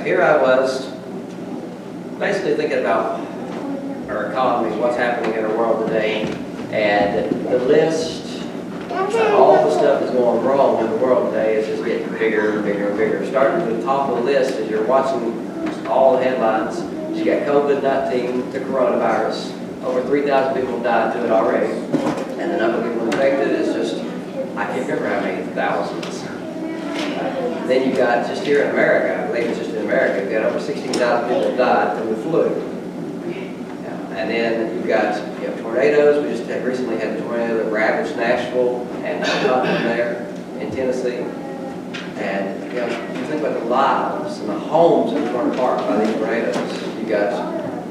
here I was, basically thinking about our economy, what's happening in our world today, and the list of all the stuff that's going wrong in the world today is just getting bigger and bigger and bigger. Starting at the top of the list, as you're watching all the headlines, you got COVID-19, the coronavirus. Over 3,000 people have died to it already, and the number of people infected is just, I can't remember how many thousands. Then you've got, just here in America, I believe it's just in America, you've got over 16,000 people have died from the flu. And then you've got tornadoes. We just recently had a tornado that ravaged Nashville and Tottenham there in Tennessee. And you think about the lives and the homes that are torn apart by these tornadoes. You've got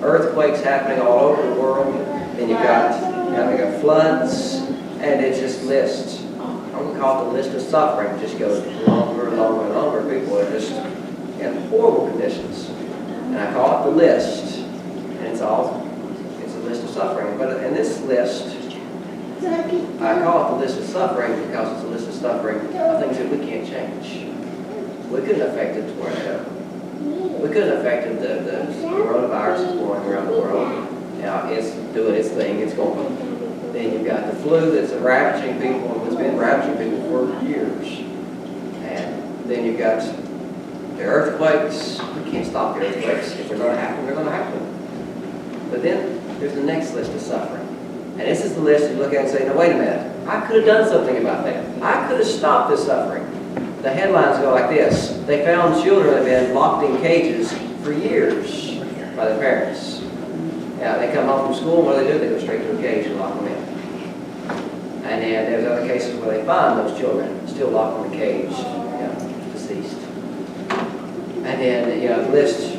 earthquakes happening all over the world. Then you've got floods, and it just lists. I'm going to call it the list of suffering. It just goes longer and longer and longer. People are just in horrible conditions. And I call it the list. And it's a list of suffering. But in this list, I call it the list of suffering because it's a list of suffering of things that we can't change. We couldn't affect the tornado. We couldn't have affected the coronavirus that's going around the world. It's doing its thing. It's going. Then you've got the flu that's ravaging people, and it's been ravaging people for years. And then you've got the earthquakes. We can't stop the earthquakes. If they're going to happen, they're going to happen. But then there's the next list of suffering. And this is the list you look at and say, no, wait a minute. I could have done something about that. I could have stopped this suffering. The headlines go like this. They found children that have been locked in cages for years by their parents. Now, they come home from school, what do? They go straight to a cage and lock them in. And then there's other cases where they find those children still locked in the cage, deceased. And then, list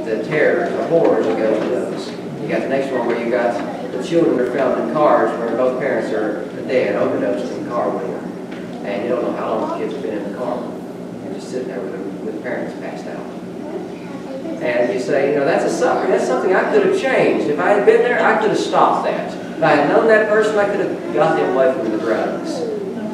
the terrors, the horrors that go into those. You got the next one where you got the children are found in cars where both parents are dead, overdosed in the car with them. And you don't know how long the kids have been in the car. You're just sitting there with parents passed out. And you say, that's a suffering. That's something I could have changed. If I had been there, I could have stopped that. If I had known that person, I could have got them away from the drugs.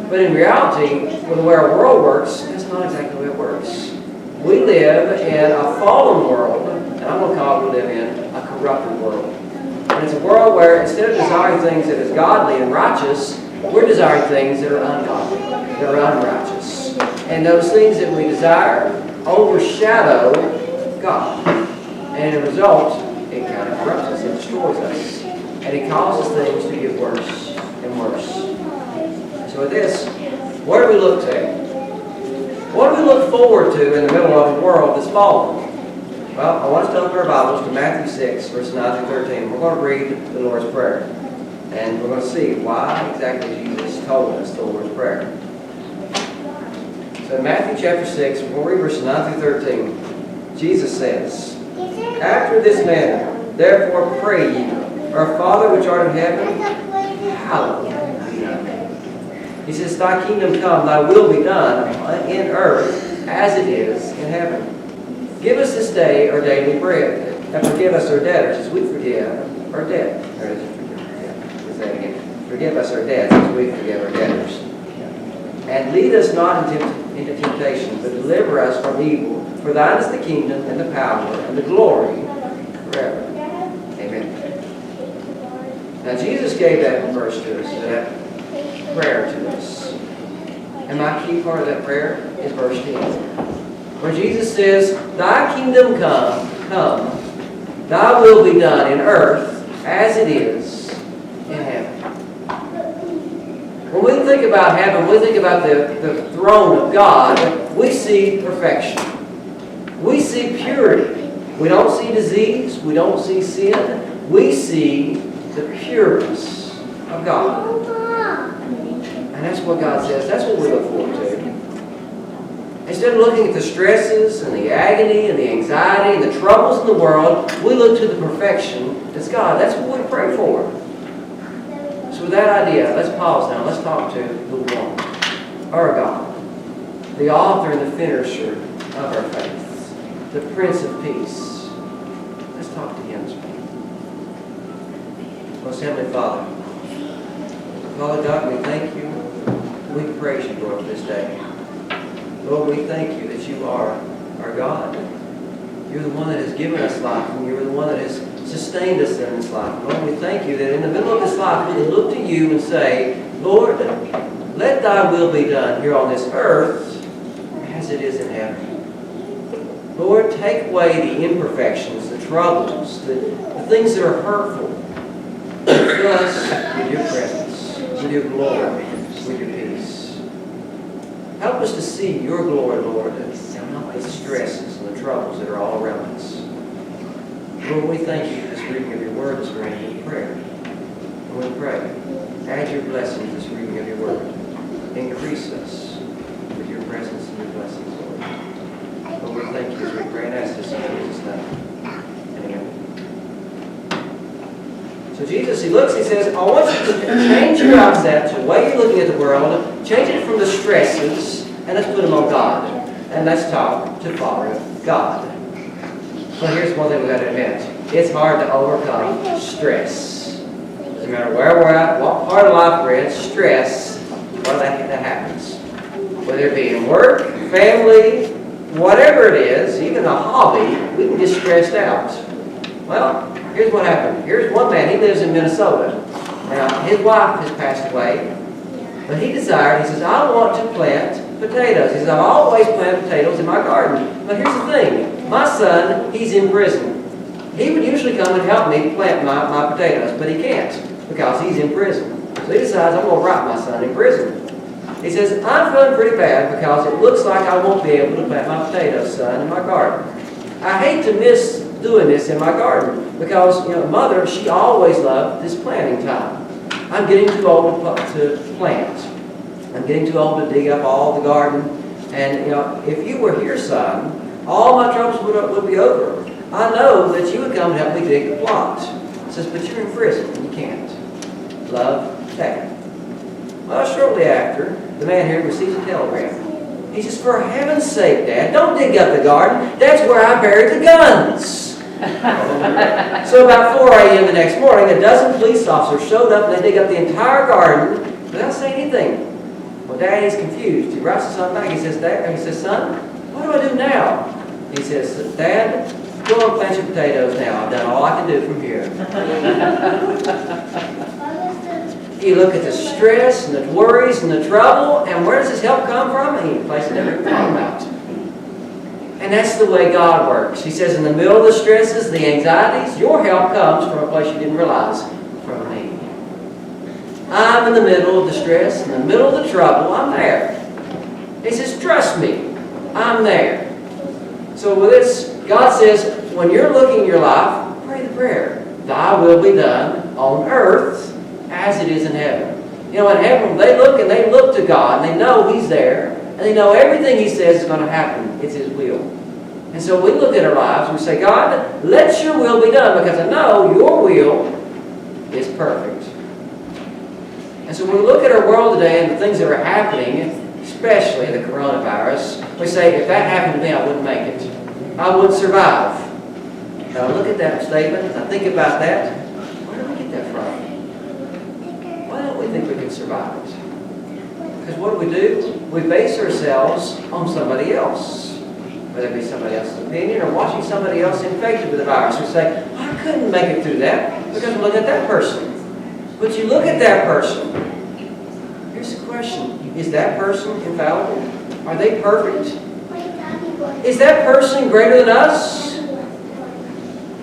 But in reality, with the way our world works, that's not exactly the way it works. We live in a fallen world, and I'm going to call it we live in a corrupted world. And it's a world where instead of desiring things that is godly and righteous, we're desiring things that are ungodly, that are unrighteous. And those things that we desire overshadow God. And as a result, it kind of corrupts us, it destroys us. And it causes things to get worse and worse. So with this, what do we look to? What do we look forward to in the middle of a world that's fallen? Well, I want us to open our Bibles to Matthew 6, verses 9 through 13. We're going to read the Lord's Prayer. And we're going to see why exactly Jesus told us the Lord's Prayer. So in Matthew chapter 6, we'll read verses 9 through 13. Jesus says, after this manner, therefore pray ye, our Father which art in heaven, hallowed be thy name. He says, thy kingdom come, thy will be done in earth as it is in heaven. Give us this day our daily bread, and forgive us our debtors as we forgive our debtors. Forgive us our debts as we forgive our debtors. And lead us not into temptation, but deliver us from evil. For thine is the kingdom, and the power, and the glory, forever. Amen. Now Jesus gave that verse to us, that prayer to us. And my key part of that prayer is verse 10. Where Jesus says, thy kingdom come, thy will be done in earth as it is in heaven. When we think about heaven, we think about the throne of God, we see perfection. We see purity. We don't see disease. We don't see sin. We see the pureness of God. And that's what God says. That's what we look forward to. Instead of looking at the stresses and the agony and the anxiety and the troubles in the world, we look to the perfection that's God. That's what we pray for. So with that idea, let's pause now. Let's talk to the one, our God, the author and the finisher of our faith, the Prince of Peace. Let's talk to Him this morning. Most Heavenly Father, Father God, we thank you. We praise you, Lord, for this day. Lord, we thank you that you are our God. You're the one that has given us life, and you're the one that has sustained us in this life. Lord, we thank you that in the middle of this life, we can look to you and say, Lord, let thy will be done here on this earth as it is in heaven. Lord, take away the imperfections, the troubles, the things that are hurtful. Fill us with your presence, with your glory, with your peace. Help us to see your glory, Lord, and not the stresses and the troubles that are all around us. Lord, we thank you for this reading of your word this morning in prayer. And we pray, add your blessing to this reading of your word. Increase us with your presence and your blessings, Lord. Lord, we thank you as we pray and ask this in Jesus' name. Amen. So Jesus, he looks, he says, I want you to change your mindset to the way you're looking at the world, change it from the stresses, and let's put them on God. And let's talk to Father God. So here's one thing we've got to admit. It's hard to overcome stress. Doesn't matter where we're at, what part of life we're in, stress, well, that happens. Whether it be in work, family, whatever it is, even a hobby, we can get stressed out. Well, here's what happened. Here's one man, he lives in Minnesota. Now, his wife has passed away, but he desired, he says, I want to plant potatoes. He says, I've always planted potatoes in my garden. But here's the thing. My son, he's in prison. He would usually come and help me plant my potatoes, but he can't because he's in prison. So he decides, I'm going to write my son in prison. He says, I'm feeling pretty bad because it looks like I won't be able to plant my potatoes, son, in my garden. I hate to miss doing this in my garden because, Mother, she always loved this planting time. I'm getting too old to plant. I'm getting too old to dig up all the garden. And, if you were here, son, all my troubles would be over. I know that you would come and help me dig the plot. He says, but you're in prison and you can't. Love, Dad. Well, shortly after, the man here receives a telegram. He says, for heaven's sake, Dad, don't dig up the garden. That's where I buried the guns. So about 4 a.m. the next morning, a dozen police officers showed up and they dig up the entire garden without saying anything. Well, Dad is confused. He writes his son back. He says, son, what do I do now? He says, Dad, go and plant your potatoes now. I've done all I can do from here. You look at the stress and the worries and the trouble, and where does this help come from? He places it every time out. And that's the way God works. He says, in the middle of the stresses, the anxieties, your help comes from a place you didn't realize, from me. I'm in the middle of the stress, in the middle of the trouble, I'm there. He says, trust me, I'm there. So with this, God says, when you're looking at your life, pray the prayer. Thy will be done on earth as it is in heaven. In heaven, they look to God, and they know He's there, and they know everything He says is going to happen. It's His will. And so we look at our lives and we say, God, let your will be done, because I know your will is perfect. And so when we look at our world today and the things that are happening, especially the coronavirus, we say, if that happened to me, I wouldn't make it. I wouldn't survive. Now I look at that statement, I think about that. Where did we get that from? Why don't we think we can survive it? Because what do? We base ourselves on somebody else. Whether it be somebody else's opinion or watching somebody else infected with the virus. We say, I couldn't make it through that because we look at that person. But you look at that person. Here's the question. Is that person infallible? Are they perfect? Is that person greater than us?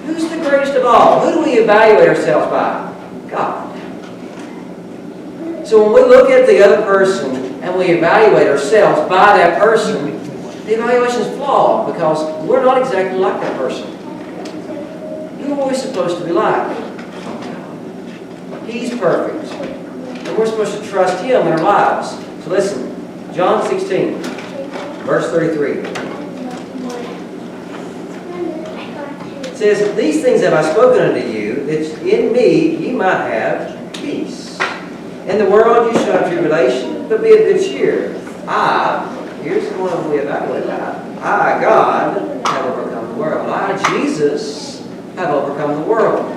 Who's the greatest of all? Who do we evaluate ourselves by? God. So when we look at the other person and we evaluate ourselves by that person, the evaluation is flawed because we're not exactly like that person. Who are we supposed to be like? He's perfect. And we're supposed to trust Him in our lives. So listen, John 16, verse 33. It says, these things have I spoken unto you, that in me ye might have peace. In the world you shall have tribulation, but be of good cheer. Here's the one we evaluate by. I, God, have overcome the world. I, Jesus, have overcome the world.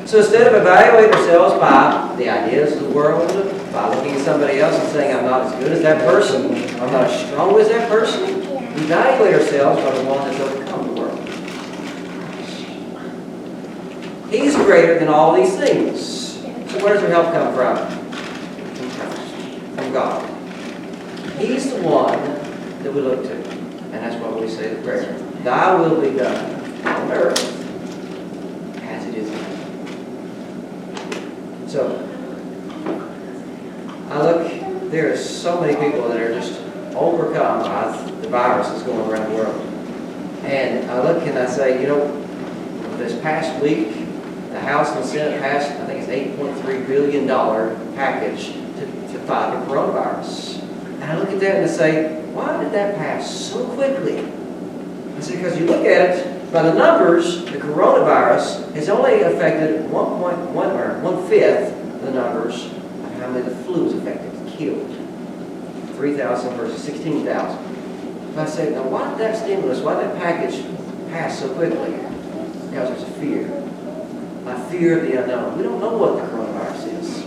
So instead of evaluating ourselves by the ideas of the world, by looking at somebody else and saying, I'm not as good as that person, I'm not as strong as that person, we evaluate ourselves by the one that's overcome the world. greater than all these things. So where does our help come from? From Christ, from God. He's the one that we look to. And that's why we say the prayer. Thy will be done on earth as it is in heaven. So, I look, there are so many people that are just overcome by the virus that's going around the world. And I look and I say, you know, this past week, the House and the Senate passed, I think it's $8.3 billion package to fight the coronavirus. And I look at that and I say, why did that pass so quickly? I say, because you look at it, by the numbers, the coronavirus has only affected 1/5 of the numbers of how many the flu has affected, killed. 3,000 versus 16,000. So I say, now why did that stimulus, why did that package pass so quickly? Because there's a fear. A fear of the unknown. We don't know what the coronavirus is.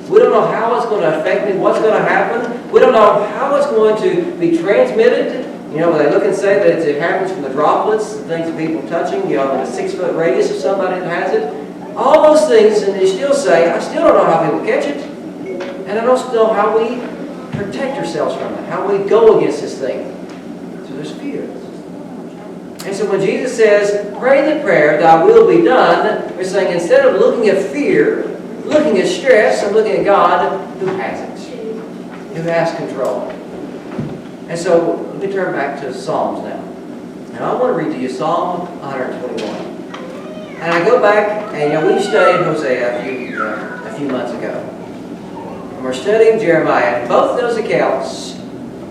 We don't know how it's going to affect me, what's going to happen. We don't know how it's going to be transmitted. You know, when they look and say that it happens from the droplets, the things of people touching, you know, in a 6-foot radius of somebody that has it. All those things, and they still say, I still don't know how people catch it. And I don't know how we protect ourselves from it, how we go against this thing. So there's fear. And so when Jesus says, pray the prayer, thy will be done, we're saying instead of looking at fear, looking at stress, I'm looking at God who has it, who has control. And so let me turn back to Psalms now. And I want to read to you Psalm 121. And I go back, and you know, we studied Hosea a few months ago. And we're studying Jeremiah. And both those accounts,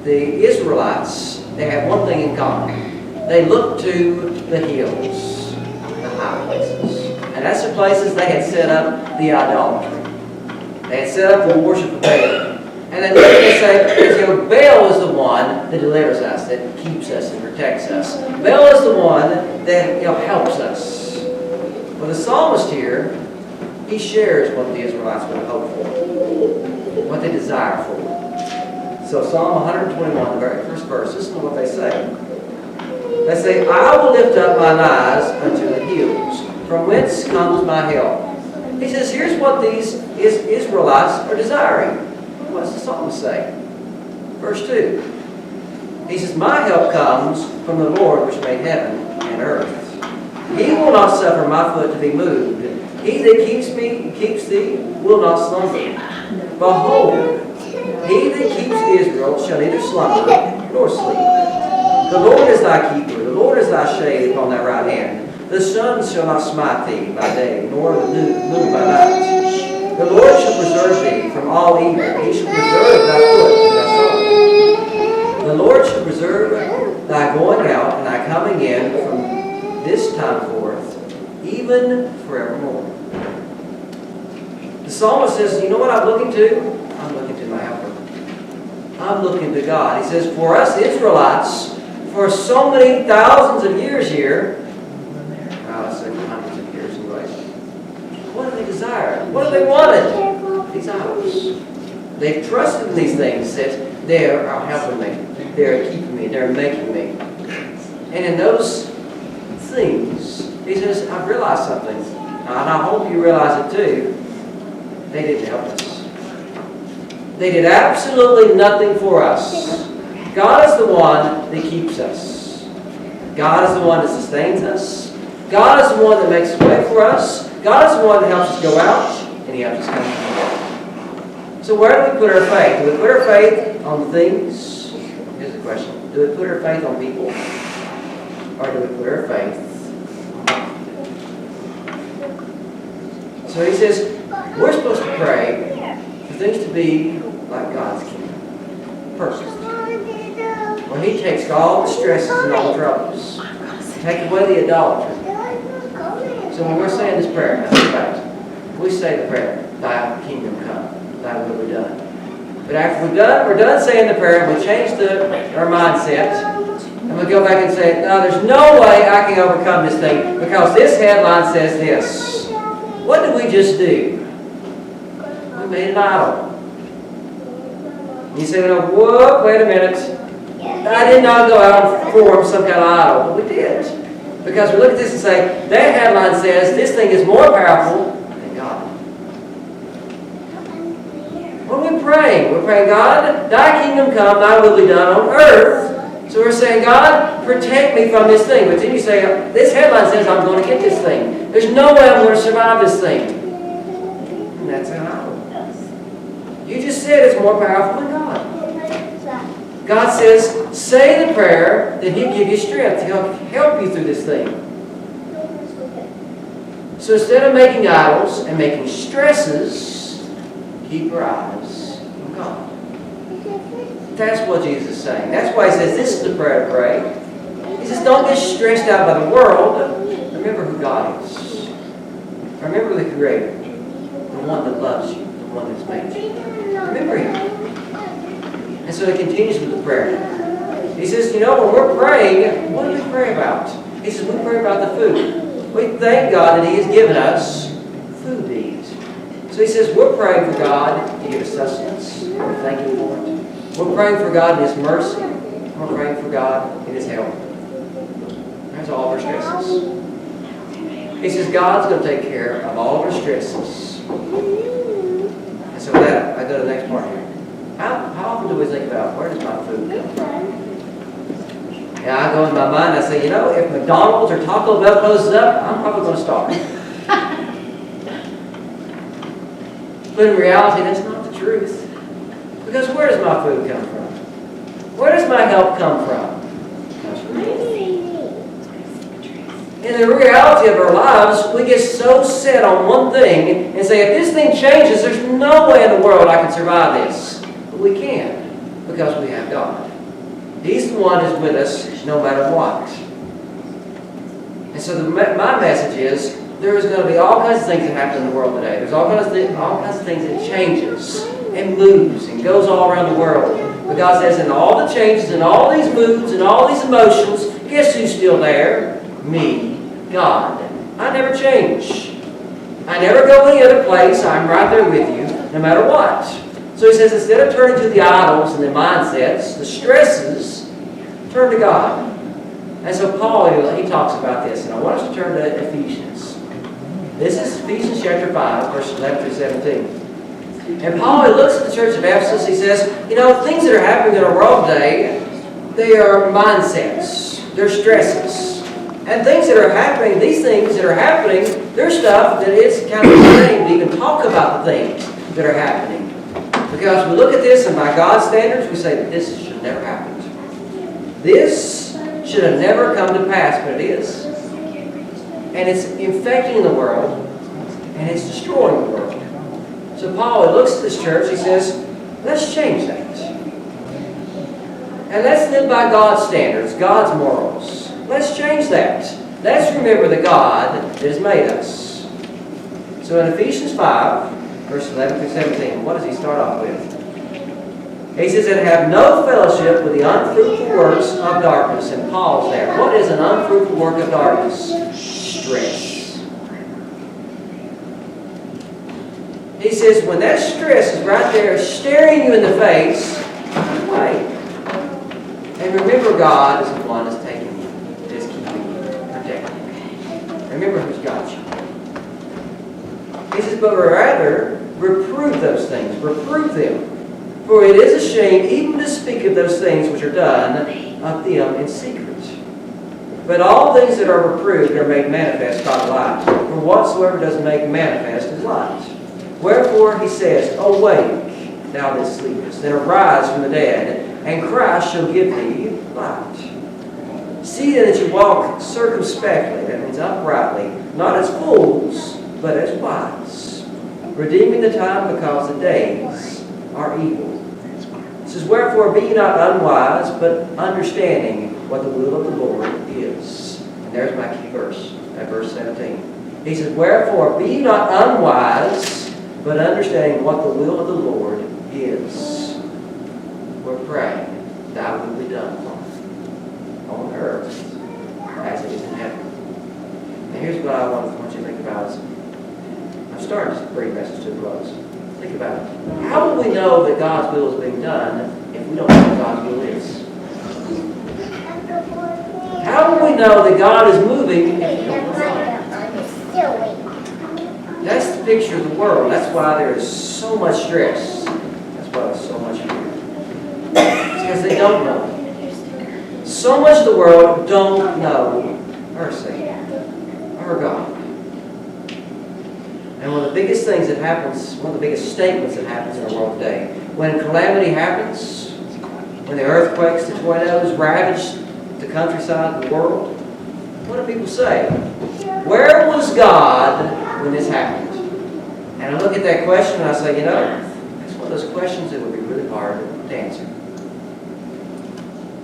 the Israelites, they have one thing in common. They looked to the hills, the high places. And that's the places they had set up the idolatry. They had set up the worship of Baal. And then they say, you know, Baal is the one that delivers us, that keeps us and protects us. Baal is the one that, you know, helps us. Well, the psalmist here, he shares what the Israelites would hope for, what they desire for. So Psalm 121, the very first verse, this is what they say. They say, I will lift up mine eyes unto the hills, from whence comes my help. He says, here's what these Israelites are desiring. What does the psalmist say? Verse 2. He says, my help comes from the Lord which made heaven and earth. He will not suffer my foot to be moved. He that keeps thee will not slumber. Behold, he that keeps Israel shall neither slumber nor sleep. The Lord is thy keeper. The Lord is thy shade upon thy right hand. The sun shall not smite thee by day, nor the moon by night. The Lord shall preserve thee from all evil. He shall preserve thy foot and thy soul. The Lord shall preserve thy going out and thy coming in from this time forth, even forevermore. The psalmist says, you know what I'm looking to? I'm looking to my helper. I'm looking to God. He says, for us Israelites, for so many thousands of years here, let's say hundreds of years anyways, what do they desire? What do they wanted? These idols. They've trusted in these things that they are helping me, they're keeping me, they're making me. And in those things, he says, I've realized something. And I hope you realize it too. They didn't help us. They did absolutely nothing for us. God is the one that keeps us. God is the one that sustains us. God is the one that makes a way for us. God is the one that helps us go out, and He helps us come back. So where do we put our faith? Do we put our faith on things? Here's the question. Do we put our faith on people? Or do we put our faith on God? So he says, we're supposed to pray for things to be like God's kingdom. Perfect. When He takes all the stresses and all the troubles, take away the idolatry. So when we're saying this prayer, now think about it. We say the prayer, thy kingdom come, thy will be done. But after we're done saying the prayer, we change our mindset, and we go back and say, no, there's no way I can overcome this thing, because this headline says this. What did we just do? We made an idol. You say, well, whoa, wait a minute. I did not go out and form some kind of idol. But we did. Because we look at this and say, that headline says this thing is more powerful than God. What are we praying? We're praying, God, thy kingdom come, thy will be done on earth. So we're saying, God, protect me from this thing. But then you say, this headline says I'm going to get this thing. There's no way I'm going to survive this thing. And that's an idol. You just said it's more powerful than God. God says, say the prayer, then He'll give you strength to help you through this thing. So instead of making idols and making stresses, keep your eyes on God. That's what Jesus is saying. That's why He says this is the prayer to pray. He says don't get stressed out by the world. Remember who God is. Remember the Creator. The one that loves you. The one that's made you. Remember Him. And so He continues with the prayer. He says, when we're praying, what do we pray about? He says, we pray about the food. We thank God that He has given us food to eat. So He says, we're praying for God to give us sustenance. We're thanking for it. We're praying for God in His mercy. We're praying for God in His help. There's all of our stresses. He says, God's going to take care of all of our stresses. And so with that, I go to the next part here. How often do we think about, where does my food come from? Yeah, I go in my mind, I say, if McDonald's or Taco Bell closes up, I'm probably going to starve. But in reality, that's not the truth. Because where does my food come from? Where does my help come from? In the reality of our lives, we get so set on one thing and say, if this thing changes, there's no way in the world I can survive this. But we can, because we have God. He's the one who's with us no matter what. And so my message is, there is going to be all kinds of things that happen in the world today. There's all kinds of things that changes and moves and goes all around the world. But God says, in all the changes and all these moods and all these emotions, guess who's still there? Me, God. I never change. I never go any other place. I'm right there with you, no matter what. So He says, instead of turning to the idols and the mindsets, the stresses, turn to God. And so Paul, he talks about this, and I want us to turn to Ephesians. This is Ephesians chapter 5, verses 11 through 17. And Paul, he looks at the church of Ephesus, he says, things that are happening in our world today, they are mindsets, they're stresses. And things that are happening, these things that are happening, they're stuff that is kind of ashamed to even talk about the things that are happening. Because we look at this, and by God's standards, we say that this should never happen. This should have never come to pass, but it is. And it's infecting the world, and it's destroying the world. So Paul, he looks at this church, he says, let's change that. And let's live by God's standards, God's morals. Let's change that. Let's remember the God that has made us. So in Ephesians 5, verses 11 through 17, what does he start off with? He says, and have no fellowship with the unfruitful works of darkness. And Paul's there. What is an unfruitful work of darkness? Stress. He says, when that stress is right there staring you in the face, wait. And remember God is the one that's taking you, that's keeping you, protecting you. Remember who's got you. He says, but rather, reprove those things. Reprove them. For it is a shame even to speak of those things which are done of them in secret. But all things that are reproved are made manifest by the light. For whatsoever does make manifest is light. Wherefore he says, awake, thou that sleepest, and arise from the dead, and Christ shall give thee light. See then that you walk circumspectly, that means uprightly, not as fools, but as wise, redeeming the time because the days are evil. It says, wherefore be ye not unwise, but understanding what the will of the Lord is. And there's my key verse, at verse 17. He says, wherefore be ye not unwise, but understanding what the will of the Lord is. We're praying, thy will be done on earth as it is in heaven. And here's what I want you to think about. I'm starting to bring the message to a close. Think about it. How will we know that God's will is being done if we don't know what God's will is? How will we know that God is moving if we don't look? That's the picture of the world. That's why there is so much stress. That's why there's so much fear. It's because they don't know. So much of the world don't know our Savior, our God. And one of the biggest things that happens, one of the biggest statements that happens in our world today, when calamity happens, when the earthquakes, the tornadoes ravage the countryside of the world, what do people say? Where was God when this happened? And I look at that question and I say, you know, it's one of those questions that would be really hard to answer.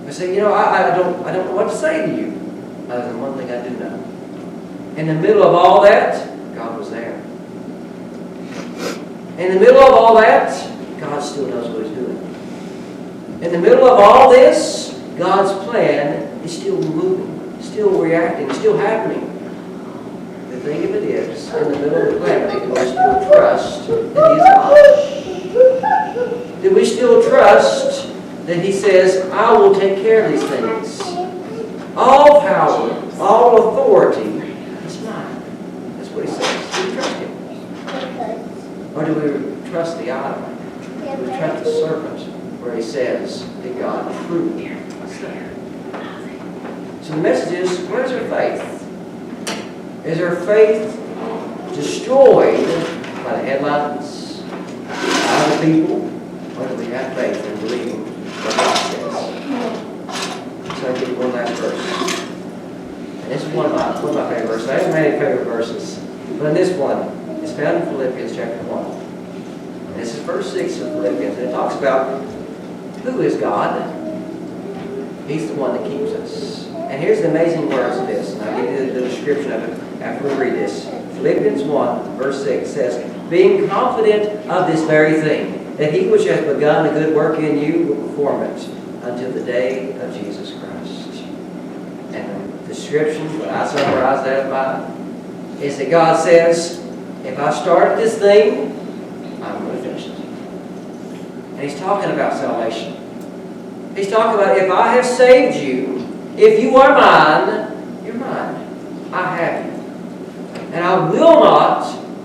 I say, you know, I don't know what to say to you, other than one thing I do know. In the middle of all that, God was there. In the middle of all that, God still knows what He's doing. In the middle of all this, God's plan is still moving, still reacting, still happening. The thing of it is, in the middle of the calamity, do we still trust that He is God? Do we still trust that He says, I will take care of these things? All power, all authority is mine. That's what He says. Do we trust Him? Or do we trust the idol? Do we trust the serpent, where he says that God truly is there? So the message is, where's our faith? Is our faith destroyed by the headlines, by the people, or do we have faith in believing what God says? So I'll give you one last verse. And this is one of my favorite verses. I have many favorite verses, but in this one, it's found in Philippians chapter 1. And this is verse 6 of Philippians. And it talks about who is God. He's the one that keeps us. And here's the amazing words of this. And I'll give you the description of it after we read this. Philippians 1, verse 6 says, being confident of this very thing, that He which has begun a good work in you will perform it until the day of Jesus Christ. And the description, what I summarize that by, is that God says, if I start this thing, I'm going to finish it. And He's talking about salvation. He's talking about, if I have saved you, if you are mine, you're mine. I have you. And I will not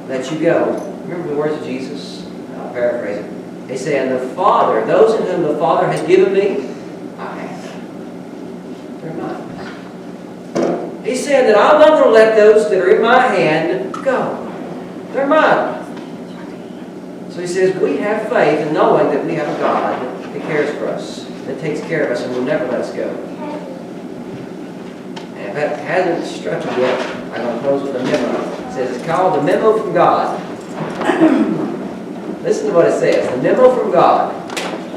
let you go. Remember the words of Jesus? I'll paraphrase it. He said, and the Father, those in whom the Father has given me, I have. They're mine. He said that I'm not going to let those that are in my hand go. They're mine. So He says we have faith in knowing that we have a God that cares for us, that takes care of us, and will never let us go. And if that hasn't struck you yet, I'm going to close with a memo. It says it's called the memo from God. Listen to what it says. The memo from God.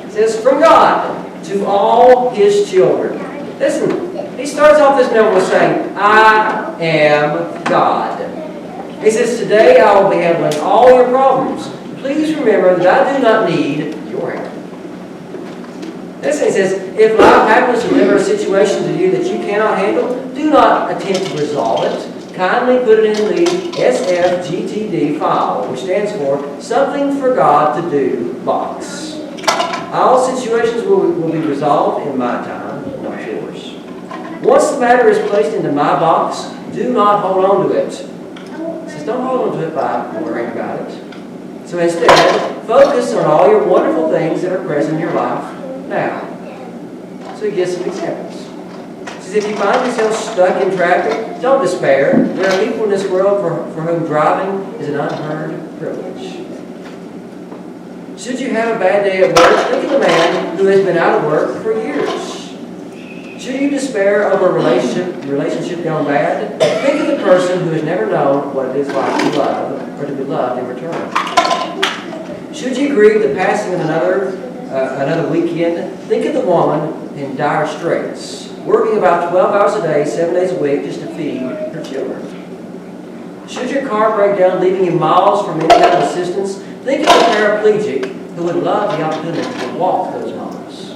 It says, from God to all His children. Listen, He starts off this memo with saying, I am God. He says, today I will be handling all your problems. Please remember that I do not need your help. Listen, He says, if life happens to deliver a situation to you that you cannot handle, do not attempt to resolve it. Kindly put it in the SFGTD file, which stands for Something for God to Do box. All situations will be resolved in my time, not yours. Once the matter is placed into my box, do not hold on to it. He says, don't hold on to it by worrying about it. So instead, focus on all your wonderful things that are present in your life now. So He gives some examples. He says, if you find yourself stuck in traffic, don't despair. There are people in this world for whom driving is an unheard privilege. Should you have a bad day at work, think of the man who has been out of work for years. Should you despair over a relationship gone bad, think of the person who has never known what it is like to love or to be loved in return. Should you grieve the passing of another weekend, think of the woman in dire straits, working about 12 hours a day, 7 days a week, just to feed her children. Should your car break down, leaving you miles from any kind of assistance, think of a paraplegic who would love the opportunity to walk those miles.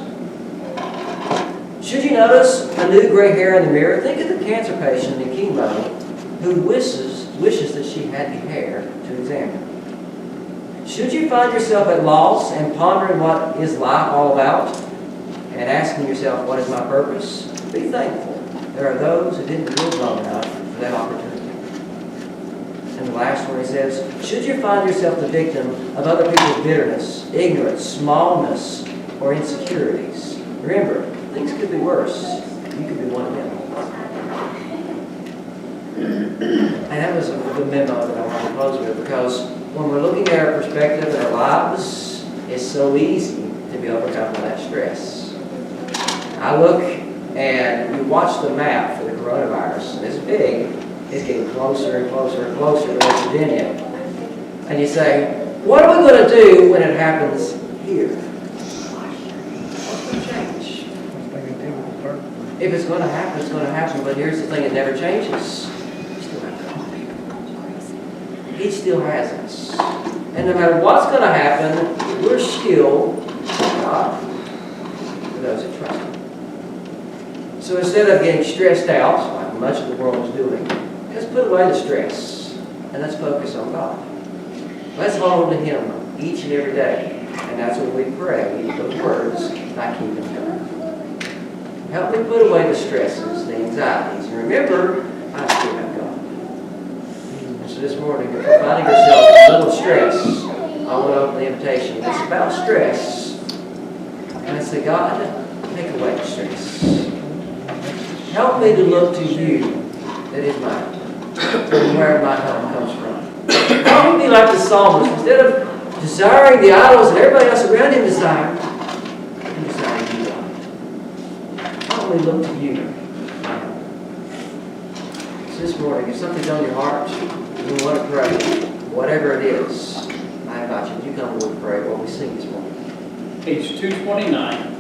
Should you notice a new gray hair in the mirror, think of the cancer patient in chemo who wishes that she had the hair to examine. Should you find yourself at loss and pondering what is life all about and asking yourself, what is my purpose? Be thankful There are those who didn't live long enough for that opportunity. And the last one, he says, should you find yourself the victim of other people's bitterness, ignorance, smallness, or insecurities, remember, things could be worse. You could be one of them. And that was the memo that I wanted to close with, because when we're looking at our perspective in our lives, it's so easy to be overcome by that stress. I look and you watch the map for the coronavirus, and it's big. It's getting closer and closer and closer to West Virginia. And you say, what are we going to do when it happens here? What's going to change? If it's going to happen, it's going to happen. But here's the thing, it never changes. He still has us. And no matter what's going to happen, we're still God for those that trust Him. So instead of getting stressed out, like much of the world is doing, let's put away the stress and let's focus on God. Let's hold on to Him each and every day. And that's when we pray those words, thy kingdom come. Help me put away the stresses, the anxieties. And remember, I still have God. And so this morning, if you're finding yourself in a little stress, I want to open the invitation. It's about stress. And I say, God, take away the stress. Help me to look to You that is my help, and where my help comes from. Help me be like the psalmist. Instead of desiring the idols that everybody else around him desired, I'm desiring You, God. Help me look to You, my help. So this morning, if something's on your heart, you want to pray, whatever it is, I invite you to come and pray while we sing this morning. Page 229.